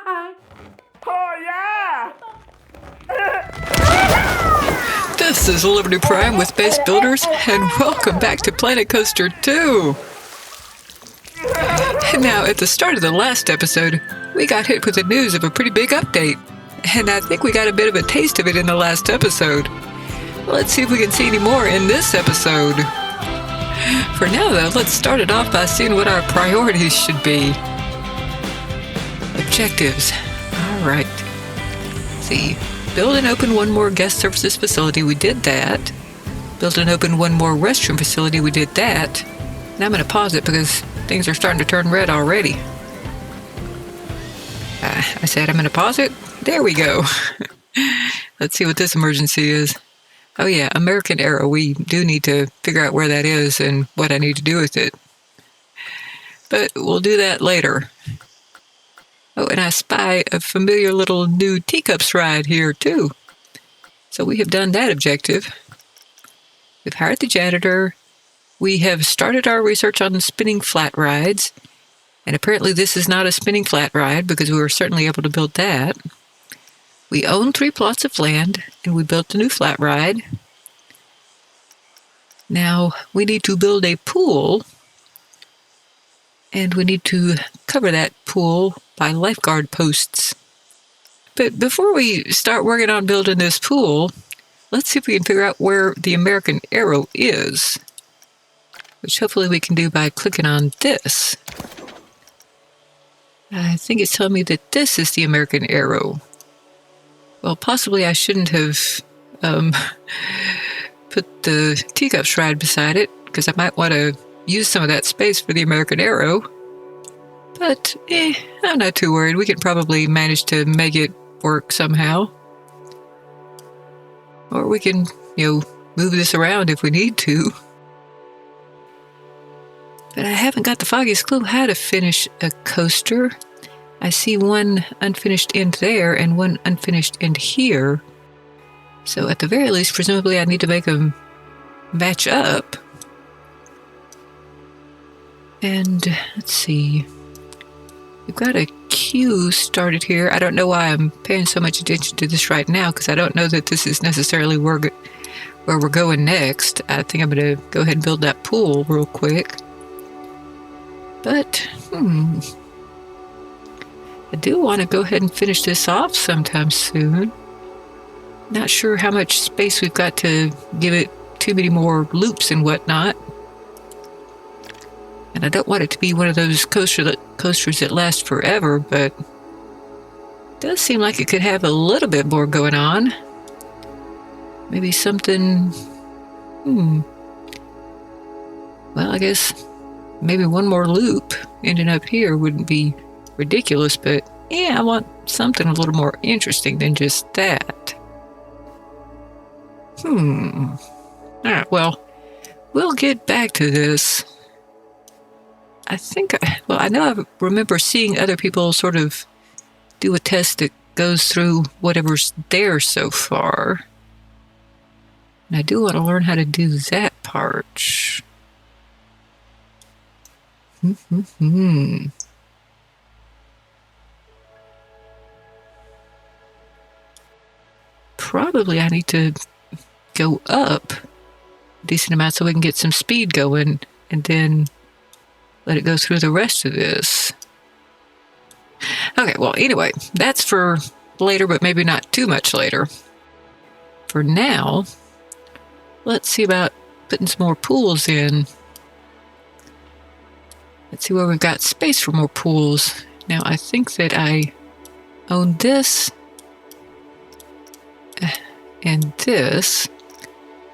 Oh, yeah! This is Liberty Prime with Base Builders, and welcome back to Planet Coaster 2! Now, at the start of the last episode, we got hit with the news of a pretty big update, and I think we got a bit of a taste of it in the last episode. Let's see if we can see any more in this episode. For now, though, let's start it off by seeing what our priorities should be. Objectives. Alright. See. Build and open one more guest services facility. We did that. Build and open one more restroom facility. We did that. Now I'm going to pause it because things are starting to turn red already. I said I'm going to pause it. There we go. Let's see what this emergency is. Oh yeah, American Arrow. We do need to figure out where that is and what I need to do with it. But we'll do that later. Oh, and I spy a familiar little new teacups ride here, too. So we have done that objective. We've hired the janitor. We have started our research on spinning flat rides. And apparently this is not a spinning flat ride because we were certainly able to build that. We own 3 plots of land, and we built a new flat ride. Now, we need to build a pool. And we need to cover that pool by lifeguard posts. But before we start working on building this pool, let's see if we can figure out where the American Arrow is, which hopefully we can do by clicking on this. I think it's telling me that this is the American Arrow. Well, possibly I shouldn't have put the teacups ride beside it, because I might want to use some of that space for the American Arrow. But, I'm not too worried. We can probably manage to make it work somehow. Or we can, move this around if we need to. But I haven't got the foggiest clue how to finish a coaster. I see one unfinished end there and one unfinished end here. So at the very least, presumably I need to make them match up. And let's see. We've got a queue started here. I don't know why I'm paying so much attention to this right now, because I don't know that this is necessarily where we're going next. I think I'm going to go ahead and build that pool real quick. But, I do want to go ahead and finish this off sometime soon. Not sure how much space we've got to give it too many more loops and whatnot. And I don't want it to be one of those coasters that last forever, but it does seem like it could have a little bit more going on. Maybe something... Well, I guess maybe one more loop ending up here wouldn't be ridiculous, but yeah, I want something a little more interesting than just that. Alright, well, we'll get back to this. I know I remember seeing other people sort of do a test that goes through whatever's there so far. And I do want to learn how to do that part. Probably I need to go up a decent amount so we can get some speed going, and then let it go through the rest of this. Okay, well, anyway, that's for later, but maybe not too much later. For now, let's see about putting some more pools in. Let's see where we've got space for more pools. Now, I think that I own this and this.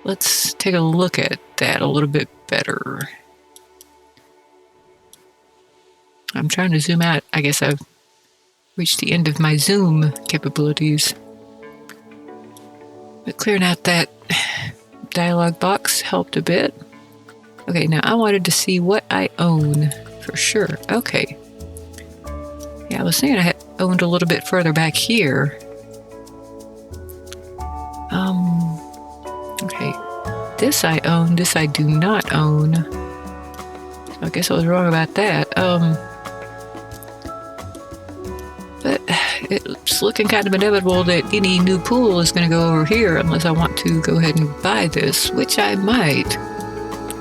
Let's take a look at that a little bit better. I'm trying to zoom out. I guess I've reached the end of my zoom capabilities. But clearing out that dialog box helped a bit. Okay, now I wanted to see what I own for sure. Okay. Yeah, I was thinking I had owned a little bit further back here. Okay. This I own, this I do not own. So I guess I was wrong about that. But it's looking kind of inevitable that any new pool is going to go over here unless I want to go ahead and buy this, which I might.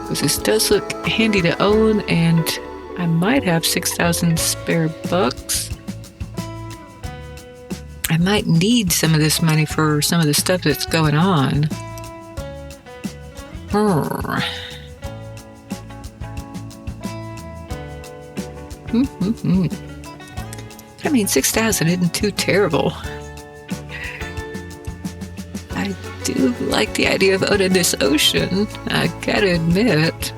Because this does look handy to own, and I might have 6,000 spare bucks. I might need some of this money for some of the stuff that's going on. I mean, 6,000 isn't too terrible. I do like the idea of owning this ocean, I gotta admit.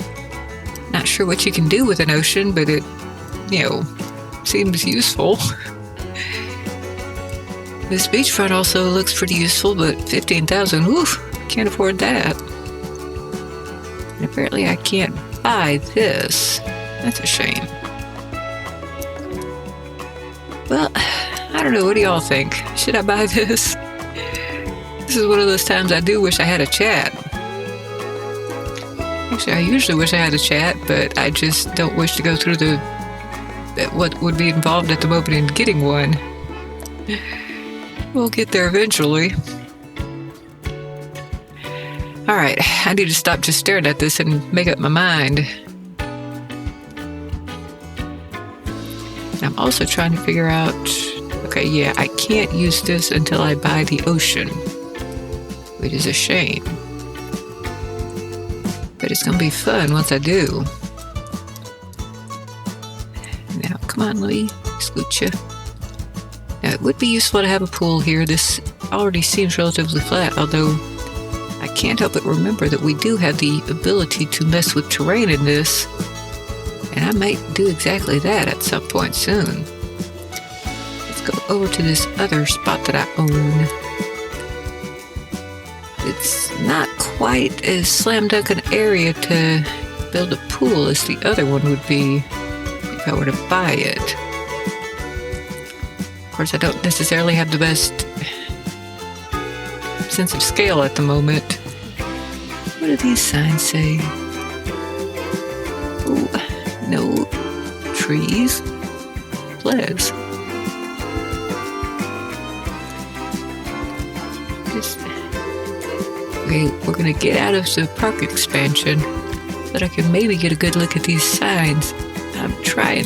Not sure what you can do with an ocean, but it, seems useful. This beachfront also looks pretty useful, but 15,000, oof, can't afford that. And apparently I can't buy this. That's a shame. Well, I don't know, what do y'all think? Should I buy this? This is one of those times I do wish I had a chat. Actually, I usually wish I had a chat, but I just don't wish to go through what would be involved at the moment in getting one. We'll get there eventually. Alright, I need to stop just staring at this and make up my mind. I'm also trying to figure out, okay, yeah, I can't use this until I buy the ocean, which is a shame. But it's going to be fun once I do. Now, come on, Louie, scoot you. Now, it would be useful to have a pool here. This already seems relatively flat, although I can't help but remember that we do have the ability to mess with terrain in this. And I might do exactly that at some point soon. Let's go over to this other spot that I own. It's not quite as slam dunk an area to build a pool as the other one would be if I were to buy it. Of course, I don't necessarily have the best sense of scale at the moment. What do these signs say? Ooh. No trees. Please. Okay, we're gonna get out of the park expansion so that I can maybe get a good look at these signs. I'm trying.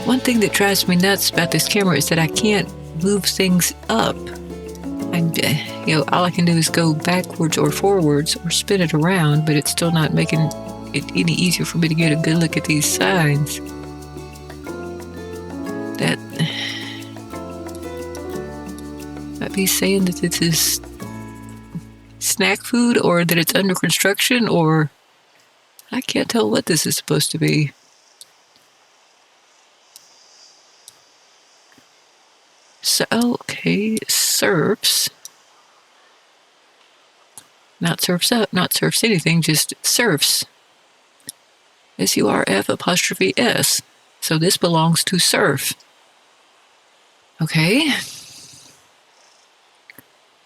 One thing that drives me nuts about this camera is that I can't move things up. All I can do is go backwards or forwards or spin it around, but it's still not making it any easier for me to get a good look at these signs. That might be saying that this is snack food, or that it's under construction, or I can't tell what this is supposed to be. So, okay, surfs. Not surfs up, not surfs anything, just surfs. SURF''S. So this belongs to surf. Okay.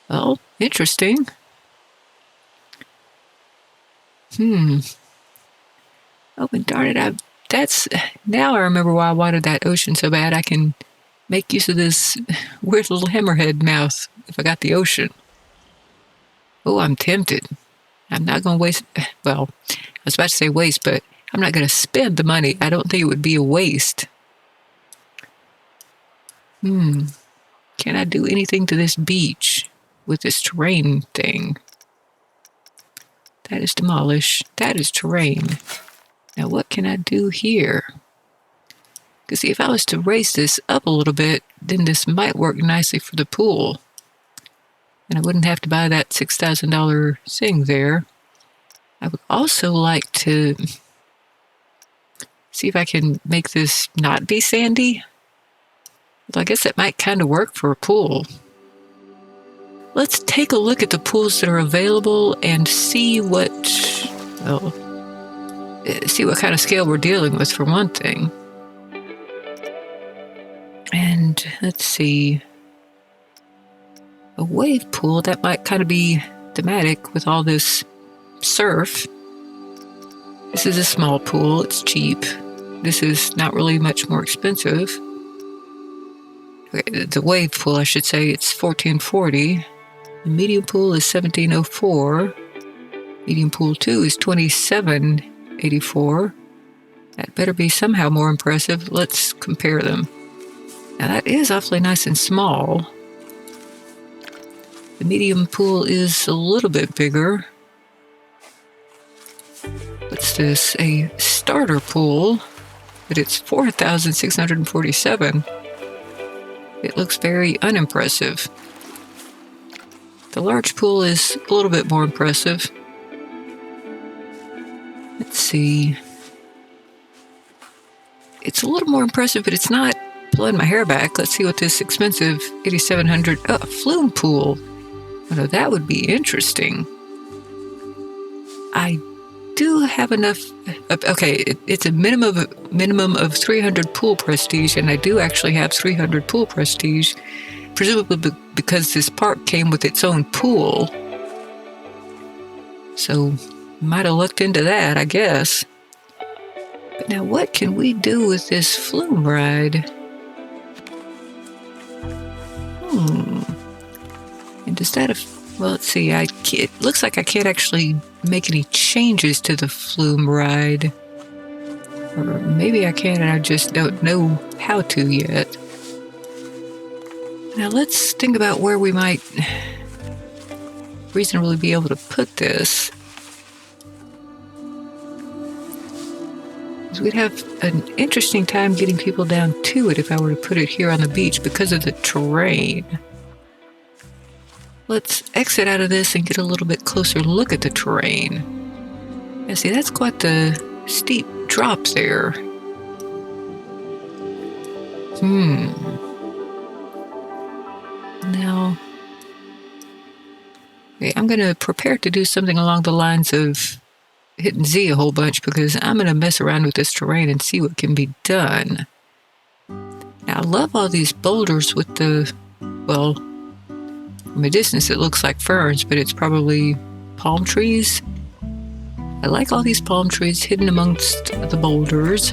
Well, interesting. Oh, and darn it, now I remember why I wanted that ocean so bad. I can make use of this weird little hammerhead mouth if I got the ocean. Oh, I'm tempted. I'm not going to waste, well, I was about to say waste, but I'm not going to spend the money. I don't think it would be a waste. Can I do anything to this beach with this terrain thing? That is demolish. That is terrain. Now what can I do here? Because if I was to raise this up a little bit, then this might work nicely for the pool. And I wouldn't have to buy that $6,000 thing there. I would also like to see if I can make this not be sandy. Well, I guess that might kind of work for a pool. Let's take a look at the pools that are available and see what kind of scale we're dealing with, for one thing. And let's see. A wave pool, that might kind of be thematic with all this surf. This is a small pool, it's cheap. This is not really much more expensive. Okay, the wave pool, I should say, it's 1440. The medium pool is 1704. Medium pool 2 is 2784. That better be somehow more impressive. Let's compare them. Now that is awfully nice and small. The medium pool is a little bit bigger. What's this? A starter pool, but it's 4,647. It looks very unimpressive. The large pool is a little bit more impressive. Let's see. It's a little more impressive, but it's not blowing my hair back. Let's see what this expensive 8,700 flume pool. Oh, no, that would be interesting. I do have enough. Okay, it's a minimum of 300 pool prestige, and I do actually have 300 pool prestige, presumably because this park came with its own pool. So might have looked into that, I guess. But now what can we do with this flume ride? And does that well, let's see. It looks like I can't actually make any changes to the flume ride. Or maybe I can and I just don't know how to yet. Now let's think about where we might reasonably be able to put this. We'd have an interesting time getting people down to it if I were to put it here on the beach because of the terrain. Let's exit out of this and get a little bit closer look at the terrain. Yeah, see, that's quite the steep drop there. Now, okay, I'm going to prepare to do something along the lines of hitting Z a whole bunch because I'm going to mess around with this terrain and see what can be done. Now, I love all these boulders with the, well, from a distance it looks like ferns, but it's probably palm trees. I like all these palm trees hidden amongst the boulders.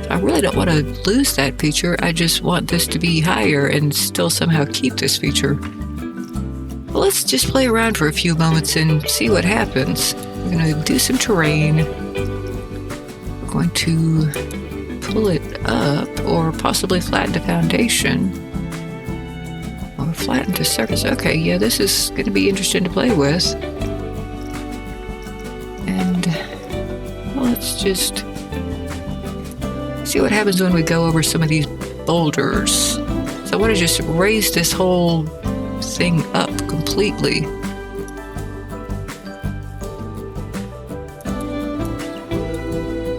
I really don't want to lose that feature. I just want this to be higher and still somehow keep this feature. Well, let's just play around for a few moments and see what happens. We're going to do some terrain. We're going to pull it up or possibly flatten the foundation. Or flatten the surface. Okay, yeah, this is going to be interesting to play with. And well, let's just see what happens when we go over some of these boulders. So I want to just raise this whole thing up completely.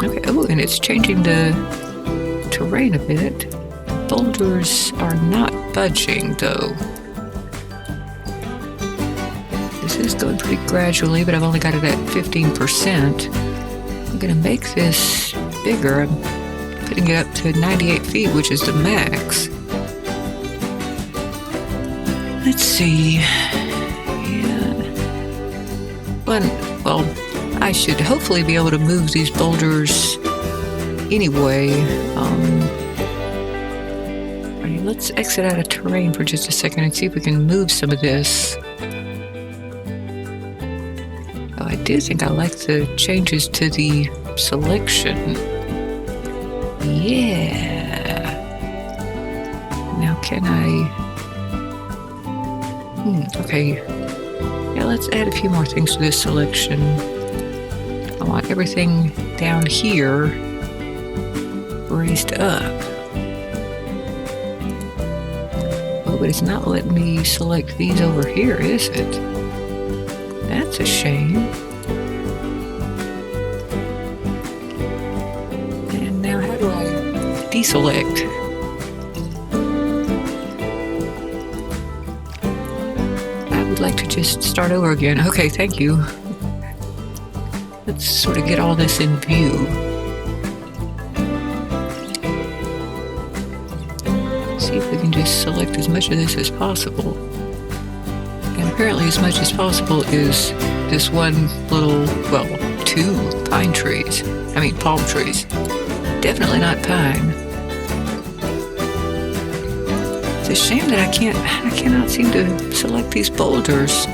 Okay, oh, and it's changing the terrain a bit. Boulders are not budging, though. This is going pretty gradually, but I've only got it at 15%. I'm going to make this bigger. I'm putting it up to 98 feet, which is the max. Let's see. Yeah. Well, I should hopefully be able to move these boulders anyway. Let's exit out of terrain for just a second and see if we can move some of this. Oh, I do think I like the changes to the selection. Yeah. Now can I... okay. Yeah, let's add a few more things to this selection. I want everything down here raised up. But it's not letting me select these over here, is it? That's a shame. And now how do I deselect? I would like to just start over again. Okay, thank you. Let's sort of get all this in view. See if we can just select as much of this as possible. And apparently as much as possible is this one little, well, 2 palm trees. Definitely not pine. a shame that I cannot seem to select these boulders.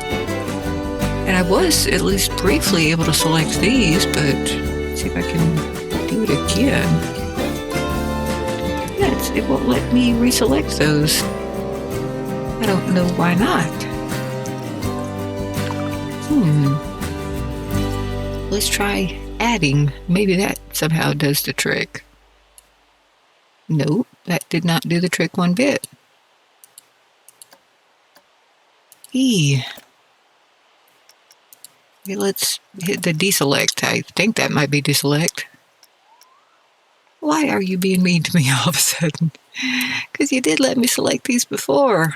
And I was at least briefly able to select these, but let's see if I can do it again. Yeah, it won't let me reselect those. I don't know why not. Let's try adding. Maybe that somehow does the trick. Nope, that did not do the trick one bit. Okay, let's hit the deselect. I think that might be deselect. Why are you being mean to me all of a sudden? Because you did let me select these before.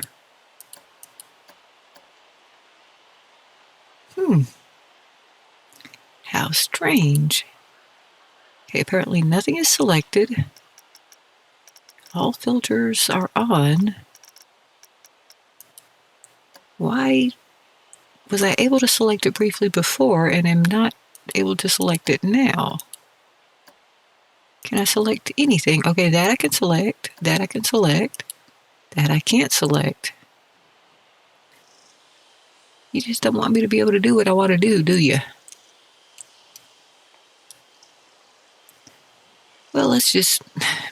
How strange. Okay, apparently nothing is selected. All filters are on. Why was I able to select it briefly before and am not able to select it now? Can I select anything? Okay, that I can select. That I can select. That I can't select. You just don't want me to be able to do what I want to do you? Well, let's just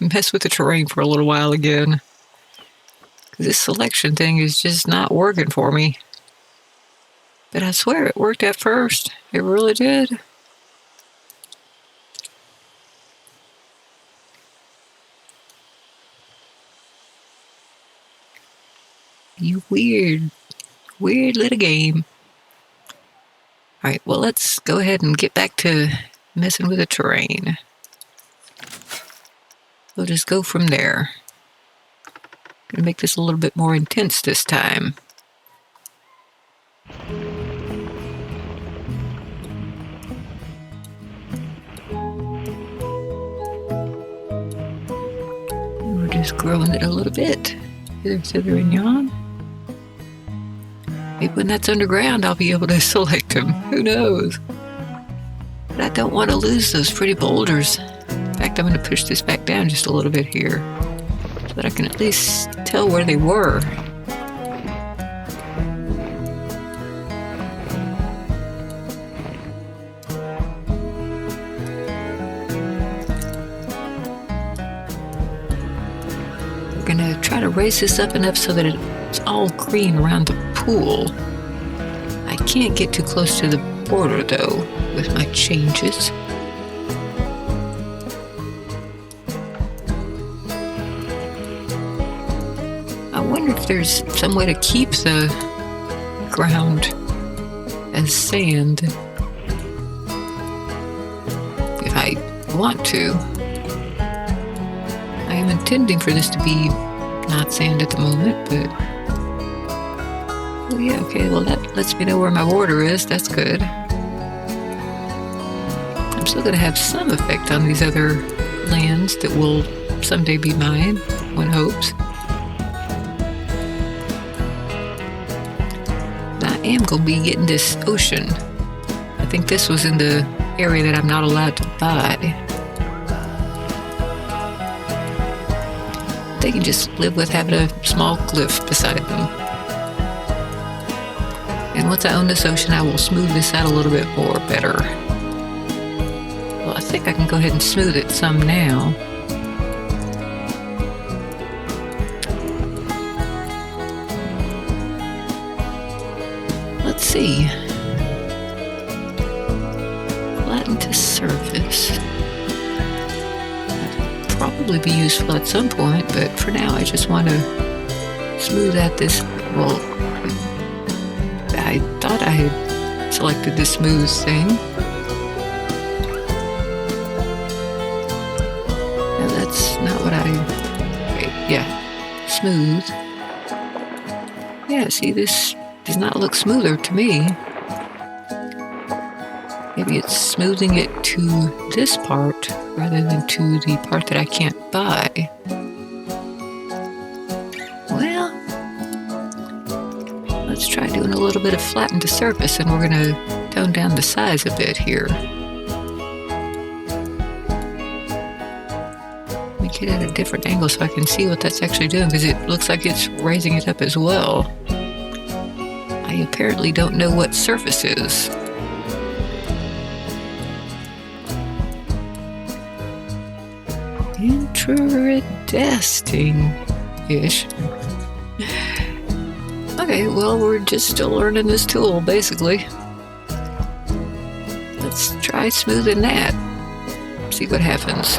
mess with the terrain for a little while again. This selection thing is just not working for me. But I swear it worked at first. It really did. You weird little game. Alright, well, let's go ahead and get back to messing with the terrain. We'll just go from there. Gonna make this a little bit more intense this time. We're just growing it a little bit. Hither and yon. Maybe when that's underground, I'll be able to select them. Who knows? But I don't want to lose those pretty boulders. In fact, I'm going to push this back down just a little bit here so that I can at least tell where they were. We're going to try to raise this up enough so that it's all green around the pool. I can't get too close to the border though with my changes. I wonder if there's some way to keep the ground as sand if I want to. I am intending for this to be not sand at the moment, but oh yeah, okay, well that lets me know where my border is. That's good. I'm still going to have some effect on these other lands that will someday be mine, one hopes. I am going to be getting this ocean. I think this was in the area that I'm not allowed to buy. They can just live with having a small cliff beside them. And once I own this ocean, I will smooth this out a little bit more better. Well, I think I can go ahead and smooth it some now. Let's see. Flatten to surface. Probably be useful at some point, but for now I just want to smooth out this. Well, I thought I had selected the smooth thing. No, that's not what I. Wait, yeah, smooth. Yeah, see, this does not look smoother to me. Maybe it's smoothing it to this part rather than to the part that I can't buy. Well, let's try doing a little bit of flatten to surface, and we're going to tone down the size a bit here. We get at a different angle so I can see what that's actually doing, because it looks like it's raising it up as well. I apparently don't know what surface is. Interesting-ish. Okay, well, we're just still learning this tool, basically. Let's try smoothing that. See what happens.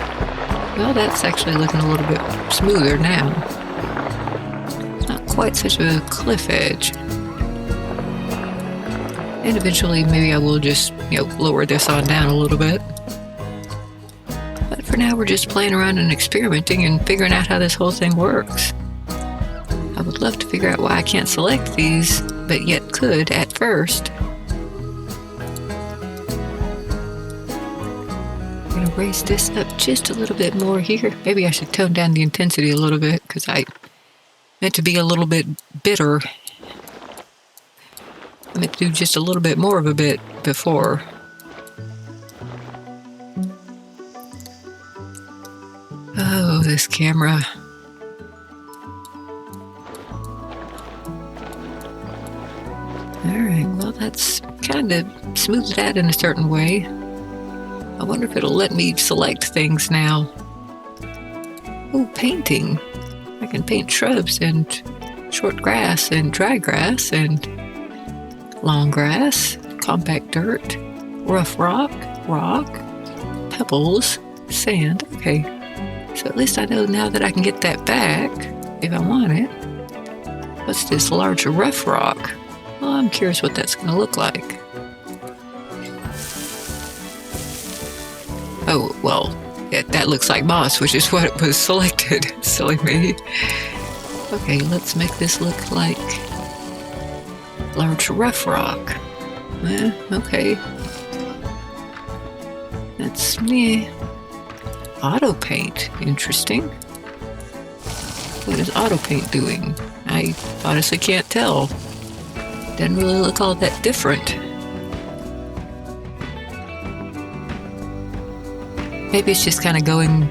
Well, that's actually looking a little bit smoother now. Not quite such a cliff edge. And eventually, maybe I will just, lower this on down a little bit. But for now, we're just playing around and experimenting and figuring out how this whole thing works. I would love to figure out why I can't select these, but yet could at first. I'm going to raise this up just a little bit more here. Maybe I should tone down the intensity a little bit, because I meant to be a little bit bitter. I meant to do just a little bit more of a bit before. Oh, this camera. Alright, well, that's kind of smoothed out in a certain way. I wonder if it'll let me select things now. Oh, painting. I can paint shrubs and short grass and dry grass and long grass, compact dirt, rough rock, pebbles, sand. Okay, so at least I know now that I can get that back if I want it. What's this large rough rock? Well, I'm curious what that's going to look like. Oh, well, yeah, that looks like moss, which is what was selected. Silly me. Okay, let's make this look like large rough rock. Okay. That's auto paint. Interesting. What is auto paint doing? I honestly can't tell. Doesn't really look all that different. Maybe it's just kind of going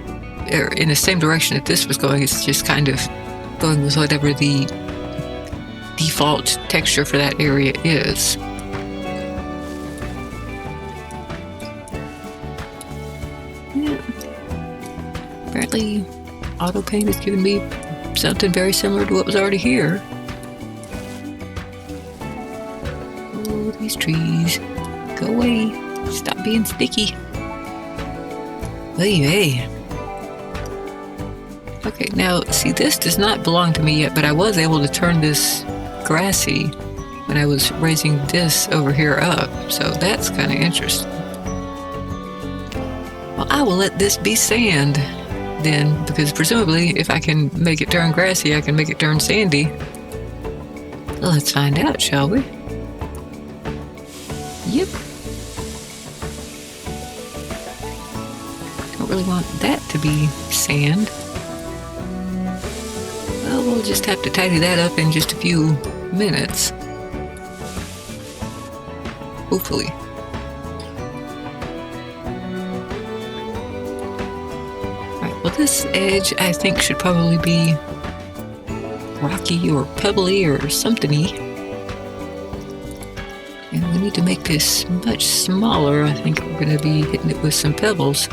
in the same direction that this was going. It's just kind of going with whatever the default texture for that area is. Yeah. Apparently, auto paint is giving me something very similar to what was already here. Oh, these trees. Go away. Stop being sticky. Hey. Okay, now, see, this does not belong to me yet, but I was able to turn this grassy when I was raising this over here up, so that's kind of interesting. Well, I will let this be sand then, because presumably if I can make it turn grassy, I can make it turn sandy. Well, let's find out, shall we? Yep. Don't really want that to be sand. Well, we'll just have to tidy that up in just a few minutes. Hopefully. Alright, well, this edge I think should probably be rocky or pebbly or something-y. And we need to make this much smaller. I think we're going to be hitting it with some pebbles.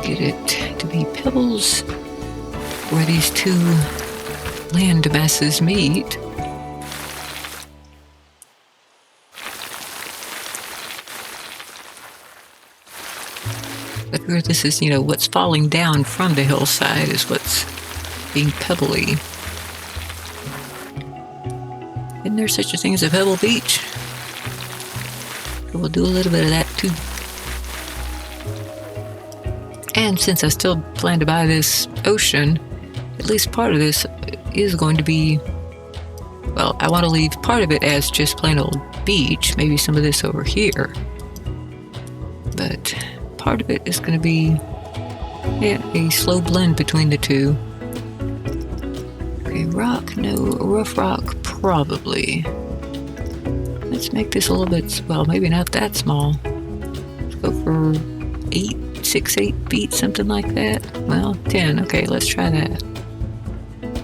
Get it to be pebbles where these two land masses meet. But where this is, what's falling down from the hillside is what's being pebbly. Isn't there such a thing as a pebble beach? We'll do a little bit of that too. And since I still plan to buy this ocean, at least part of this is going to be, well, I want to leave part of it as just plain old beach, maybe some of this over here. But part of it is going to be, a slow blend between the two. Okay, rock, no, rough rock, probably. Let's make this a little bit, well, maybe not that small. Let's go for 6, 8 feet, something like that. Well, 10. Okay, let's try that.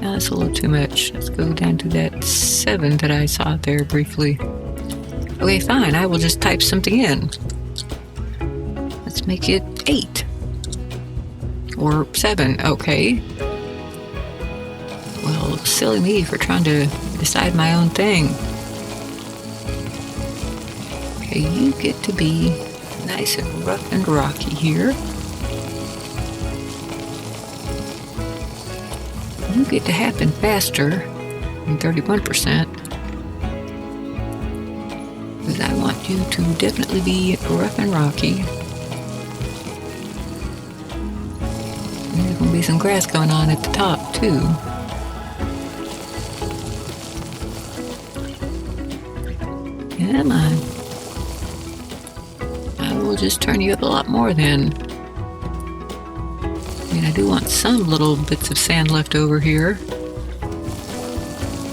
Now that's a little too much. Let's go down to that 7 that I saw there briefly. Okay, fine. I will just type something in. Let's make it 8. Or 7. Okay. Well, silly me for trying to decide my own thing. Okay, you get to be nice and rough and rocky here. You get to happen faster than 31%. Because I want you to definitely be rough and rocky. And there's going to be some grass going on at the top, too. Come on. I will just turn you up a lot more then. I mean, I do want some little bits of sand left over here.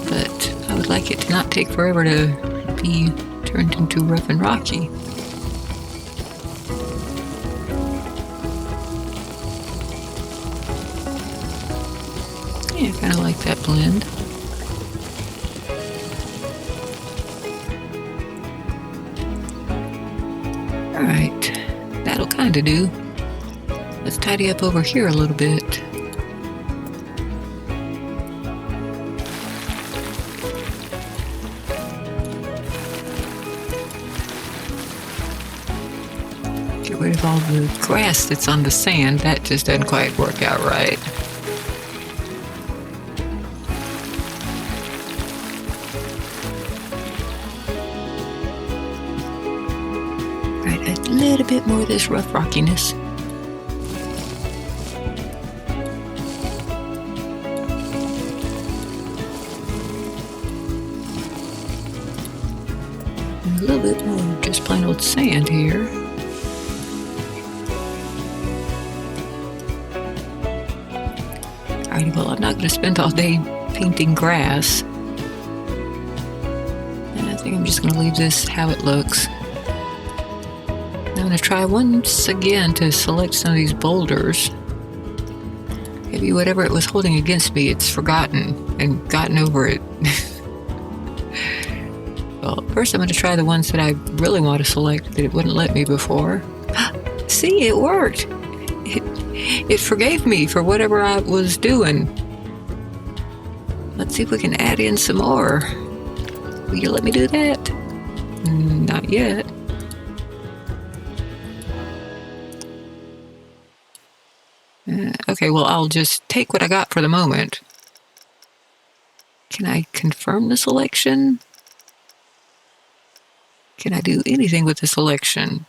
But I would like it to not take forever to be turned into rough and rocky. Yeah, I kind of like that blend. Alright, that'll kind of do. Let's tidy up over here a little bit. Get rid of all the grass that's on the sand. That just doesn't quite work out right. A little bit more of this rough rockiness. And a little bit more just plain old sand here. Alrighty, well, I'm not going to spend all day painting grass. And I think I'm just going to leave this how it looks. I'm going to try once again to select some of these boulders. Maybe whatever it was holding against me, it's forgotten and gotten over it. Well, first I'm going to try the ones that I really want to select that it wouldn't let me before. See, it worked. It forgave me for whatever I was doing. Let's see if we can add in some more. Will you let me do that? Not yet. Okay, well, I'll just take what I got for the moment. Can I confirm the selection? Can I do anything with the selection?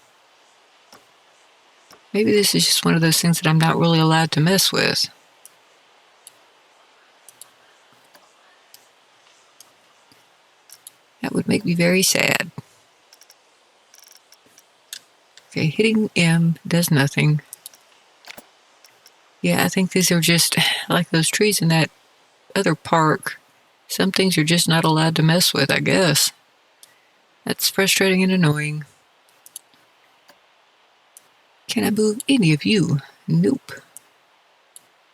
Maybe this is just one of those things that I'm not really allowed to mess with. That would make me very sad. Okay, hitting M does nothing. Yeah, I think these are just like those trees in that other park. Some things you're just not allowed to mess with, I guess. That's frustrating and annoying. Can I move any of you? Nope.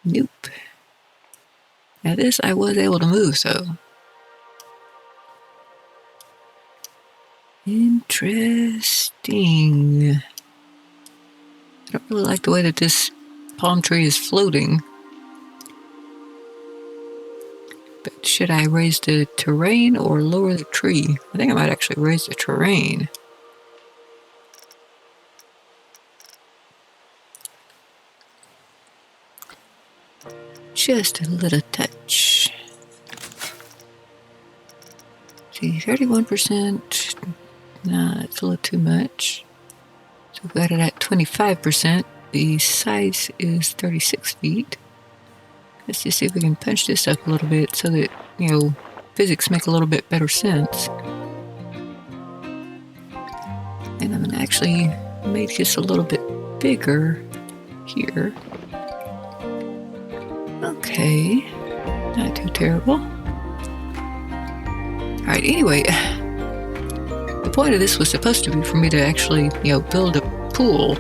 Nope. Now this I was able to move, so. Interesting. I don't really like the way that this palm tree is floating. But should I raise the terrain or lower the tree? I think I might actually raise the terrain. Just a little touch. See, 31%. Nah, that's a little too much. So we've got it at 25%. The size is 36 feet. Let's just see if we can punch this up a little bit so that, you know, physics make a little bit better sense. And I'm going to actually make this a little bit bigger here. Okay, not too terrible. Alright, anyway, point of this was supposed to be for me to actually, build a pool.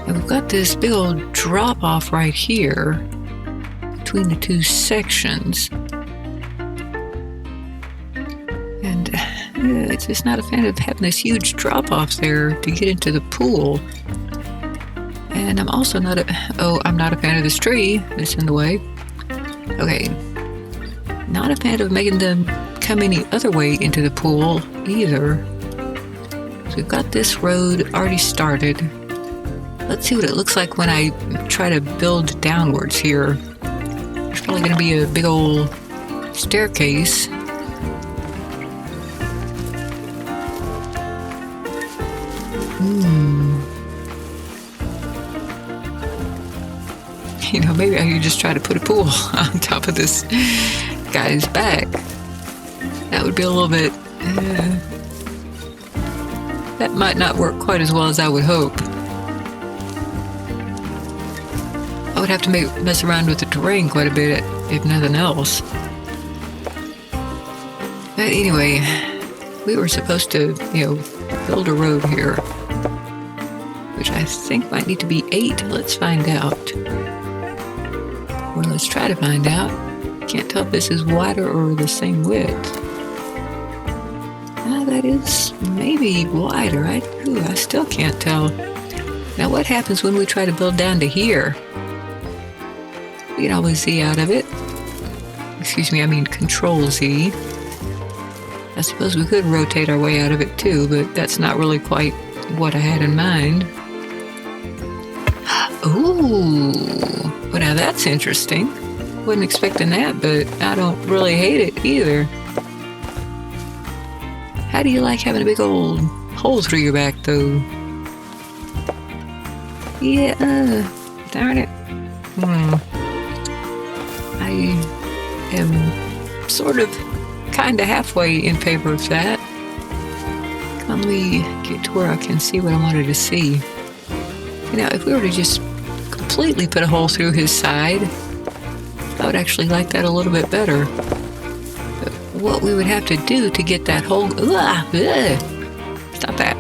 And we've got this big old drop-off right here between the two sections. And it's just not a fan of having this huge drop-off there to get into the pool. And I'm also not I'm not a fan of this tree that's in the way. Okay. Not a fan of making them come any other way into the pool either. So we've got this road already started. Let's see what it looks like when I try to build downwards here. There's probably going to be a big old staircase. Maybe I could just try to put a pool on top of this guy's back. That would be a little bit... that might not work quite as well as I would hope. I would have to mess around with the terrain quite a bit, if nothing else. But anyway, we were supposed to, build a road here, which I think might need to be 8. Let's find out. Well, let's try to find out. Can't tell if this is wider or the same width. That is maybe wider. I still can't tell. Now, what happens when we try to build down to here? We can always Z out of it. Excuse me, I mean Control Z. I suppose we could rotate our way out of it too, but that's not really quite what I had in mind. Ooh, well now that's interesting. Wasn't expecting that, but I don't really hate it either. How do you like having a big old hole through your back though? Yeah, darn it. I am sort of kinda halfway in favor of that. Let me get to where I can see what I wanted to see. If we were to just completely put a hole through his side, I would actually like that a little bit better. But what we would have to do to get that hole... Stop that.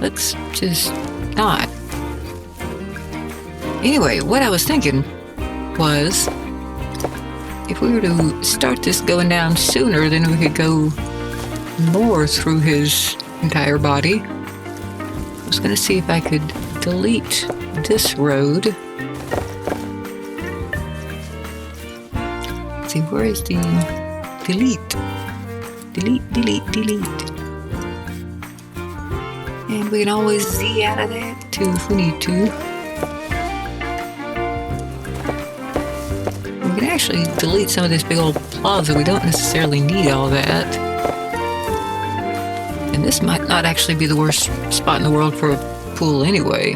Let's just not. Anyway, what I was thinking was, if we were to start this going down sooner, then we could go more through his entire body. I was going to see if I could delete this road. Let's see, where is the delete? Delete. And we can always Z out of that too if we need to. We can actually delete some of this big old plaza. We don't necessarily need all that. And this might not actually be the worst spot in the world for a pool anyway.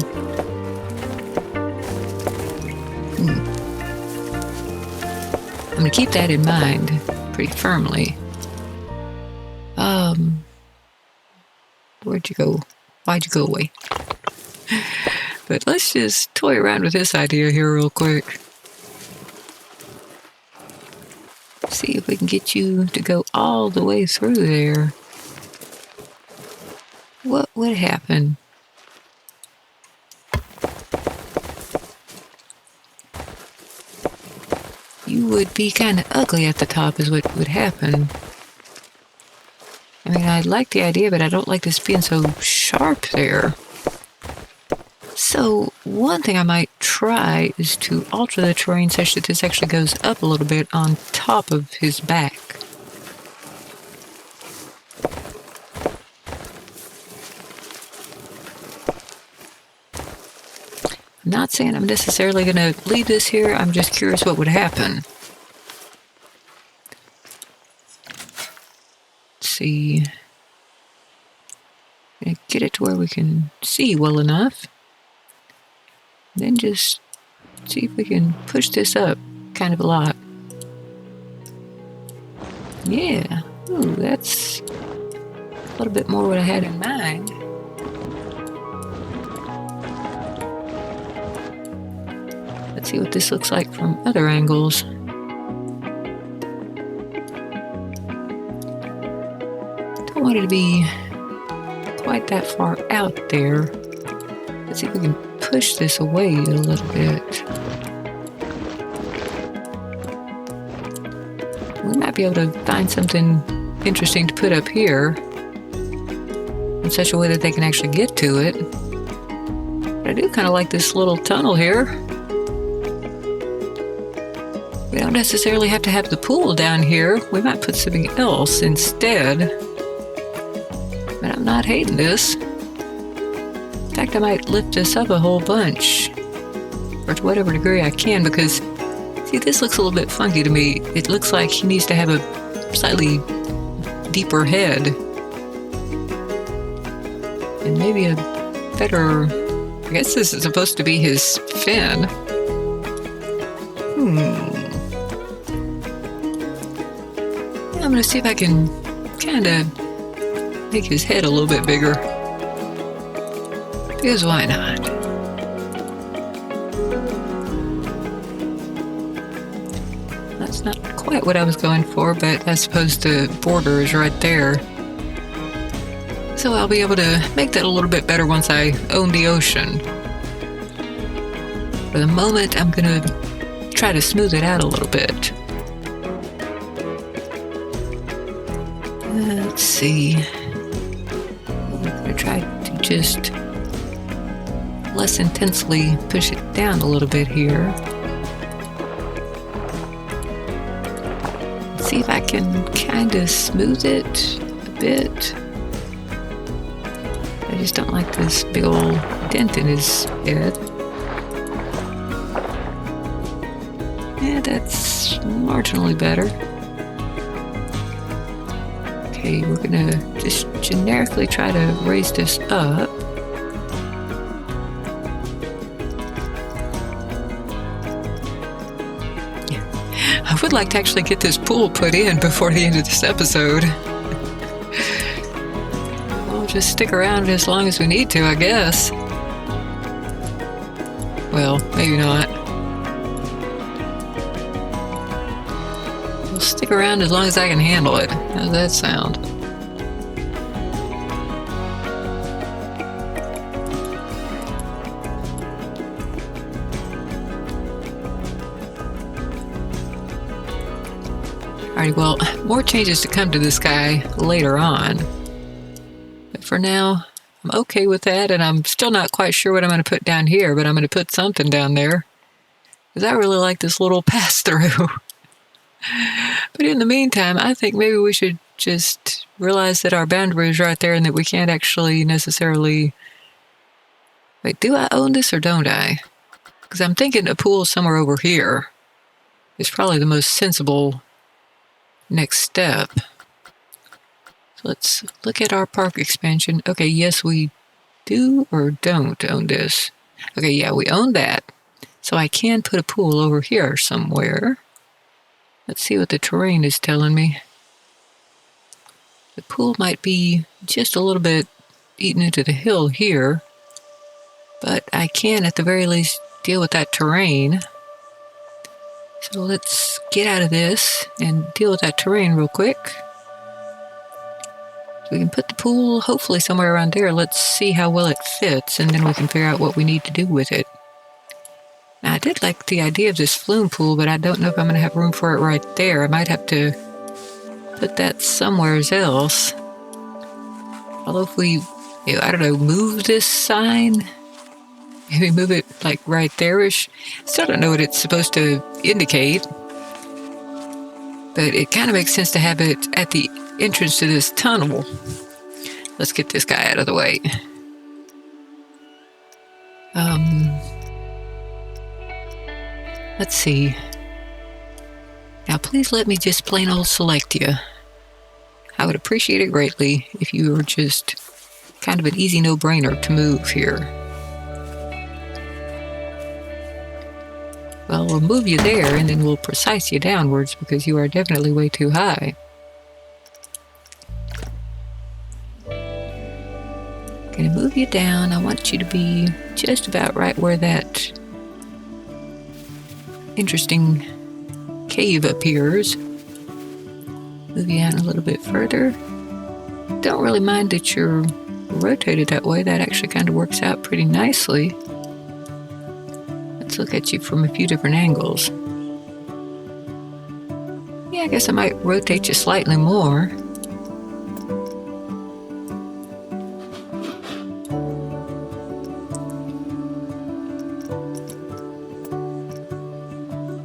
I'm going to keep that in mind pretty firmly. Where'd you go? Why'd you go away? But let's just toy around with this idea here real quick. See if we can get you to go all the way through there. What would happen? You would be kind of ugly at the top is what would happen. I mean, I like the idea, but I don't like this being so sharp there. So, one thing I might try is to alter the terrain such that this actually goes up a little bit on top of his back. I'm not saying I'm necessarily going to leave this here, I'm just curious what would happen. See, get it to where we can see well enough. Then just see if we can push this up kind of a lot. Yeah, ooh, that's a little bit more what I had in mind. Let's see what this looks like from other angles. want it to be quite that far out there. Let's see if we can push this away a little bit. We might be able to find something interesting to put up here in such a way that they can actually get to it. But I do kind of like this little tunnel here. We don't necessarily have to have the pool down here. We might put something else instead. But I'm not hating this. In fact, I might lift this up a whole bunch. Or to whatever degree I can, because, see, this looks a little bit funky to me. It looks like he needs to have a slightly deeper head. And maybe a better... I guess this is supposed to be his fin. I'm going to see if I can kind of make his head a little bit bigger. Because why not? That's not quite what I was going for, but I suppose the border is right there. So I'll be able to make that a little bit better once I own the ocean. For the moment, I'm going to try to smooth it out a little bit. Let's see. I'm going to try to just less intensely push it down a little bit here. See if I can kind of smooth it a bit. I just don't like this big old dent in his head. Yeah, that's marginally better. Okay, we're gonna just generically try to raise this up. I would like to actually get this pool put in before the end of this episode. We'll just stick around as long as we need to, I guess. Well, maybe not. We'll stick around as long as I can handle it. How's that sound? Alright, well, more changes to come to this guy later on. But for now, I'm okay with that, and I'm still not quite sure what I'm going to put down here, but I'm going to put something down there. Because I really like this little pass-through. But in the meantime, I think maybe we should just realize that our boundary is right there and that we can't actually necessarily... Wait, do I own this or don't I? Because I'm thinking a pool somewhere over here is probably the most sensible next step. So let's look at our park expansion. Okay, yes, we do or don't own this. Okay, yeah, we own that. So I can put a pool over here somewhere. Let's see what the terrain is telling me. The pool might be just a little bit eaten into the hill here, but I can at the very least deal with that terrain. So let's get out of this and deal with that terrain real quick. So we can put the pool hopefully somewhere around there. Let's see how well it fits, and then we can figure out what we need to do with it. Now, I did like the idea of this flume pool, but I don't know if I'm going to have room for it right there. I might have to put that somewhere else. Although if we, I don't know, move this sign, maybe move it like right there-ish. Still don't know what it's supposed to indicate, but it kind of makes sense to have it at the entrance to this tunnel. Let's get this guy out of the way. Let's see. Now, please let me just plain old select you. I would appreciate it greatly if you were just kind of an easy no-brainer to move here. Well, we'll move you there, and then we'll precise you downwards because you are definitely way too high. Gonna move you down. I want you to be just about right where that interesting cave appears. Move you down a little bit further. don't really mind that you're rotated that way. That actually kind of works out pretty nicely. Let's look at you from a few different angles. Yeah, I guess I might rotate you slightly more.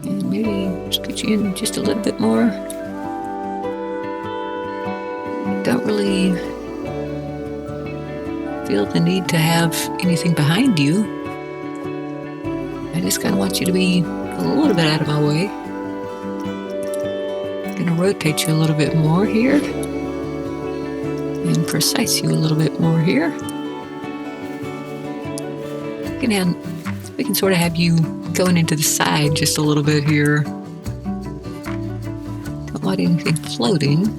And maybe just get you in just a little bit more. Don't really feel the need to have anything behind you. I just kind of want you to be a little bit out of my way. I'm going to rotate you a little bit more here and precise you a little bit more here. We can sort of have you going into the side just a little bit here. Don't want anything floating.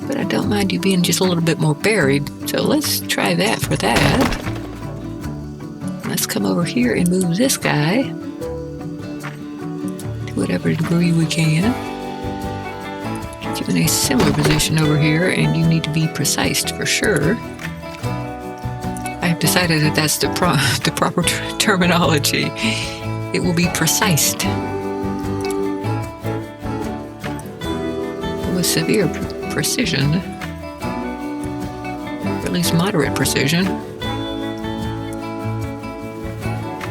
But I don't mind you being just a little bit more buried. So let's try that for that. Let's come over here and move this guy to whatever degree we can. Get you in a similar position over here, and you need to be precised for sure. I've decided that that's the proper terminology. It will be precised. With severe precision, or at least moderate precision.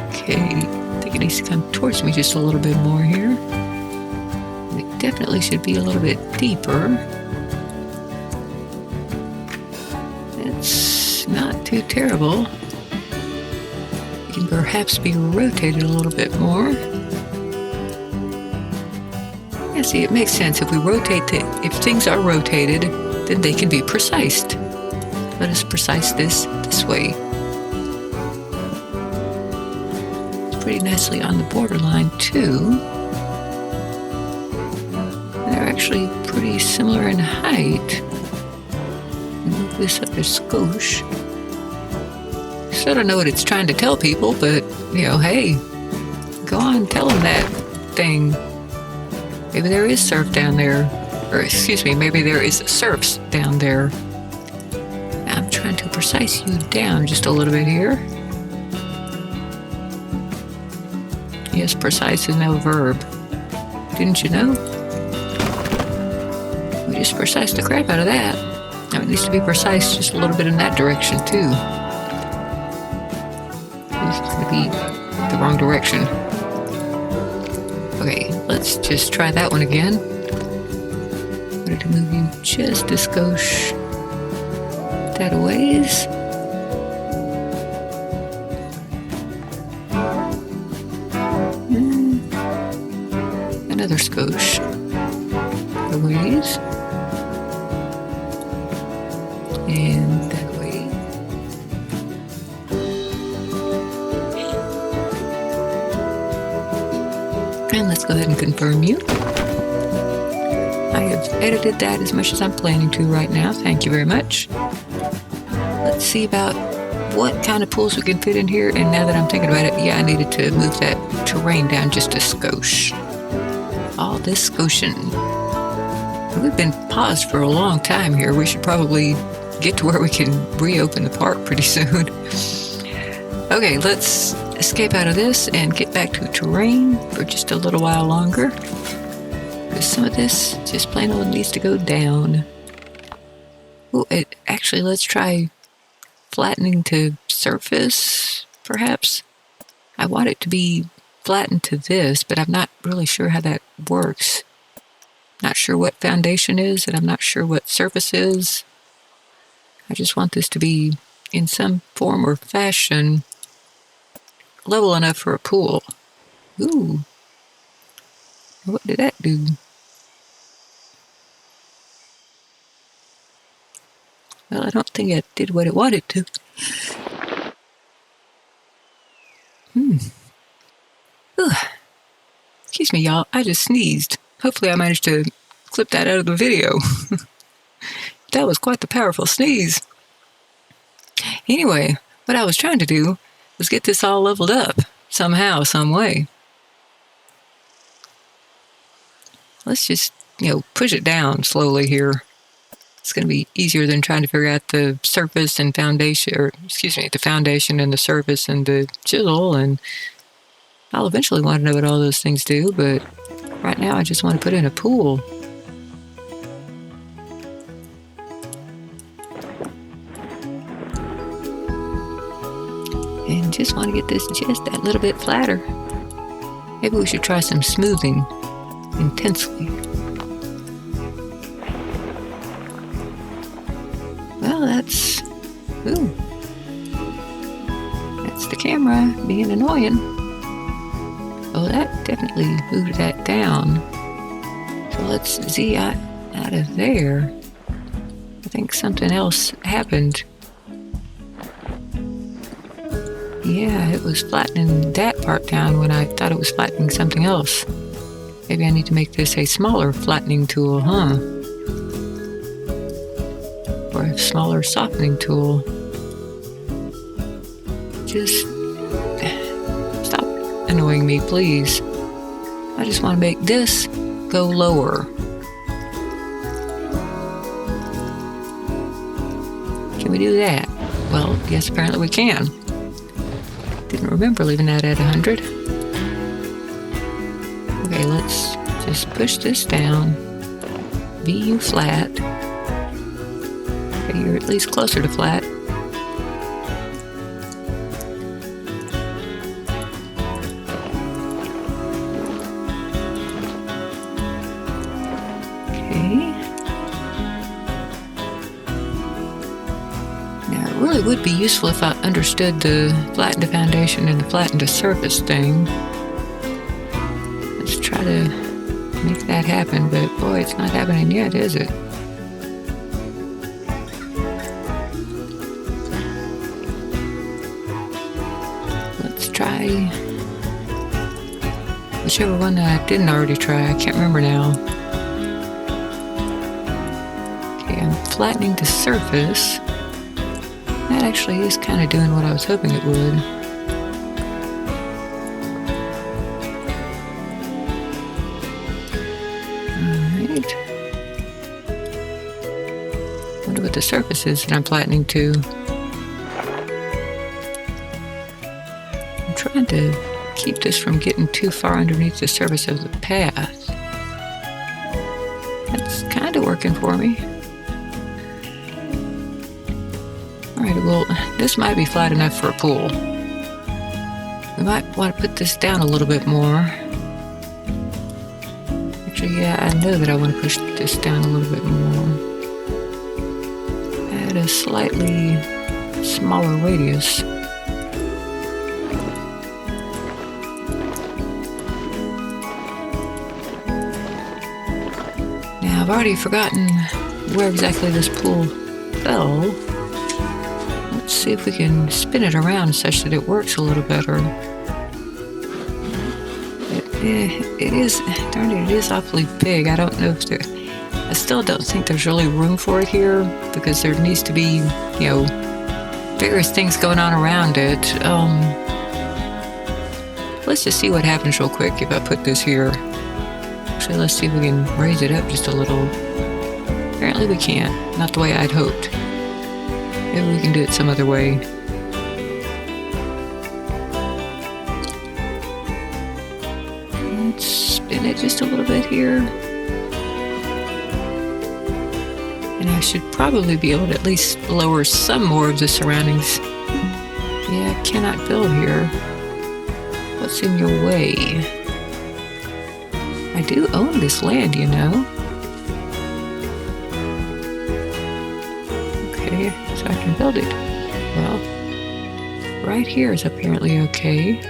Okay, I think it needs to come towards me just a little bit more here. It definitely should be a little bit deeper. That's not too terrible. It can perhaps be rotated a little bit more. Yeah, see, it makes sense. If we rotate if things are rotated, then they can be precised. Let us precise this way. It's pretty nicely on the borderline too. They're actually pretty similar in height. Move this up a skosh. So I don't know what it's trying to tell people, but hey, go on, tell them that thing. Maybe there is surf down there, or excuse me, maybe there is surfs down there. I'm trying to precise you down just a little bit here. Yes, precise is now a verb. Didn't you know? We just precise the crap out of that. Now it needs to be precise just a little bit in that direction too. It's going to be the wrong direction. Okay, let's just try that one again. I'm going to move you just a skosh that a ways. Another skosh that a ways. And that way. And let's go ahead and confirm you. I have edited that as much as I'm planning to right now. Thank you very much. Let's see about what kind of pools we can fit in here. And now that I'm thinking about it, yeah, I needed to move that terrain down just a skosh. All this skoshing. We've been paused for a long time here. We should probably get to where we can reopen the park pretty soon. Okay, let's escape out of this and get back to terrain for just a little while longer. Because some of this just plain old needs to go down. Oh, actually, let's try flattening to surface, perhaps. I want it to be flattened to this, but I'm not really sure how that works. Not sure what foundation is, and I'm not sure what surface is. I just want this to be in some form or fashion level enough for a pool. Ooh. What did that do? Well, I don't think it did what it wanted to. Ooh. Excuse me, y'all. I just sneezed. Hopefully I managed to clip that out of the video. That was quite the powerful sneeze. Anyway, what I was trying to do was get this all leveled up somehow, some way. let's just, push it down slowly here. It's going to be easier than trying to figure out the surface and foundation, the foundation and the surface and the chisel. And I'll eventually want to know what all those things do, but right now I just want to put in a pool. And just want to get this just that little bit flatter. Maybe we should try some smoothing intensely. Well, that's the camera being annoying. Oh, that definitely moved that down. So let's Z out of there. I think something else happened. Yeah, it was flattening that part down when I thought it was flattening something else. Maybe I need to make this a smaller flattening tool, huh? Or a smaller softening tool. Just stop annoying me, please. I just want to make this go lower. Can we do that? Well, yes, apparently we can. Didn't remember leaving that at 100. Okay, let's just push this down. VU flat. Okay, you're at least closer to flat. It would be useful if I understood the flatten to foundation and the flatten to surface thing. Let's try to make that happen, but boy, it's not happening yet, is it? Let's try whichever one that I didn't already try. I can't remember now. Okay, I'm flattening the surface. That actually is kind of doing what I was hoping it would. Alright. Wonder what the surface is that I'm flattening to. I'm trying to keep this from getting too far underneath the surface of the path. That's kind of working for me. Alright, well, this might be flat enough for a pool. We might want to put this down a little bit more. Actually, yeah, I know that I want to push this down a little bit more. Add a slightly smaller radius. Now, I've already forgotten where exactly this pool fell. Let's see if we can spin it around such that it works a little better. It is, darn it is awfully big. I don't know if I still don't think there's really room for it here because there needs to be, various things going on around it. Let's just see what happens real quick if I put this here. Actually, let's see if we can raise it up just a little. Apparently we can't. Not the way I'd hoped. Maybe we can do it some other way. Let's spin it just a little bit here. And I should probably be able to at least lower some more of the surroundings. Yeah, I cannot build here. What's in your way? I do own this land, you know. Okay, so I can build it. Well, right here is apparently okay.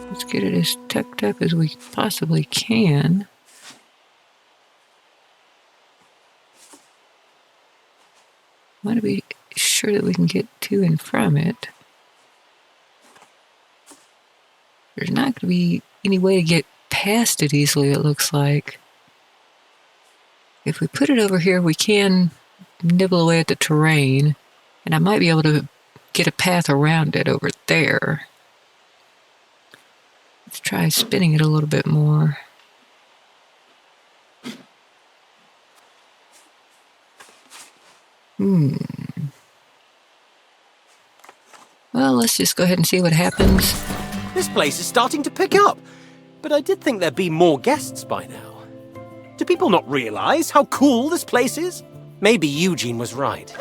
Let's get it as tucked up as we possibly can. I want to be sure that we can get to and from it. There's not going to be any way to get past it easily, it looks like. If we put it over here, we can nibble away at the terrain, and I might be able to get a path around it over there. Let's try spinning it a little bit more. Well, let's just go ahead and see what happens. This place is starting to pick up, but I did think there'd be more guests by now. Do people not realize how cool this place is? Maybe Eugene was right.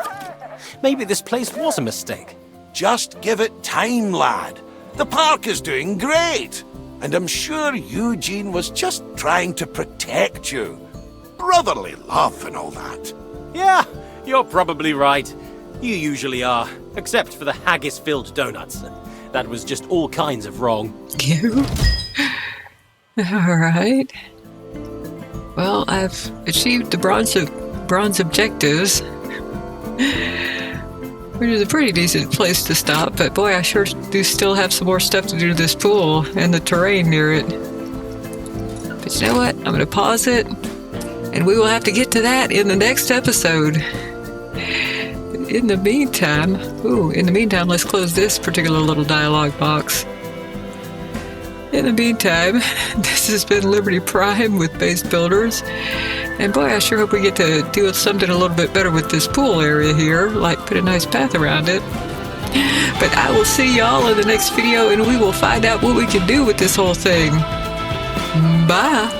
Maybe this place was a mistake. Just give it time, lad. The park is doing great. And I'm sure Eugene was just trying to protect you. Brotherly love and all that. Yeah, you're probably right. You usually are, except for the haggis-filled donuts. That was just all kinds of wrong. You? All right. Well, I've achieved the bronze objectives, which is a pretty decent place to stop, but boy, I sure do still have some more stuff to do to this pool and the terrain near it. But you know what? I'm going to pause it, and we will have to get to that in the next episode. In the meantime, let's close this particular little dialogue box. In the meantime, this has been Liberty Prime with Base Builders. And boy, I sure hope we get to do something a little bit better with this pool area here, like put a nice path around it. But I will see y'all in the next video, and we will find out what we can do with this whole thing. Bye!